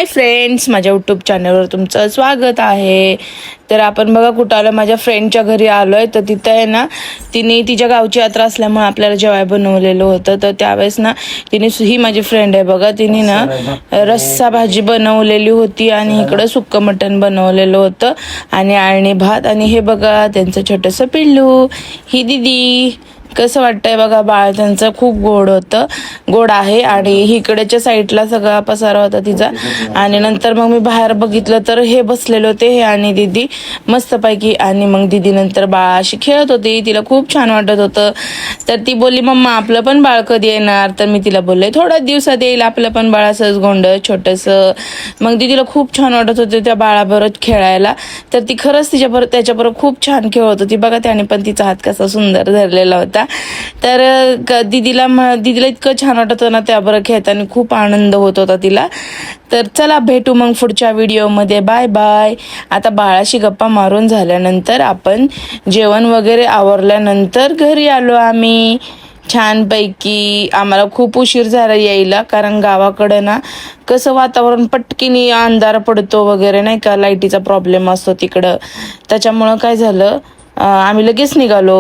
Hi friends, माझ्या YouTube चॅनलवर तुमचं स्वागत आहे। तर आपण बघा कुठं आलं, माझ्या फ्रेंडच्या घरी आलोय। तर तिथं आहे ना, तिने तिच्या गावची यात्रा असल्यामुळे आपल्याला जेवाय बनवलेलं होतं। तर त्यावेळेस ना तिने, ही माझी फ्रेंड आहे बघा, तिने ना रस्सा भाजी बनवलेली होती आणि इकडं सुक्क मटण बनवलेलं होतं आणि आळणी भात। आणि हे बघा त्यांचं छोटंसं पिल्लू, ही दीदी। कसं वाटतंय बघा, बाळ त्यांचं खूप गोड आहे। आणि इकडेच्या साईडला सगळा पसारा होता तिचा। आणि नंतर मग मी बाहेर बघितलं तर हे बसलेले होते, हे आणि दीदी मस्तपैकी। आणि मग दीदी नंतर बाळाशी खेळत होती, तिला खूप छान वाटत होतं। तर ती बोलली, मम्मा आपलं पण बाळ कधी येणार? तर मी तिला बोलले, थोड्या दिवसात येईल आपलं पण बाळ, असंच गोंड छोटंसं। मग दीदीला खूप छान वाटत होते त्या बाळाबरोबर खेळायला। तर ती खरंच त्याच्याबरोबर खूप छान खेळत होती बघा। त्याने पण तिचा हात कसा सुंदर धरलेला होता। तर दीदीला इतकं छान वाटत होतं ना त्याबरोबर खेळताना, खूप आनंद होत होता तिला। तर चला भेटू मग पुढच्या व्हिडिओमध्ये, बाय बाय। आता बाळाशी गप्पा मारून झाल्यानंतर आपण जेवण वगैरे आवरल्यानंतर घरी आलो आम्ही छानपैकी। आम्हाला खूप उशीर झाला यायला, कारण गावाकडं ना कसं वातावरण पटकीने अंधार पडतो वगैरे नाही का, लाईटीचा प्रॉब्लेम असतो तिकडं। त्याच्यामुळं काय झालं, आम्ही लगेच निघालो।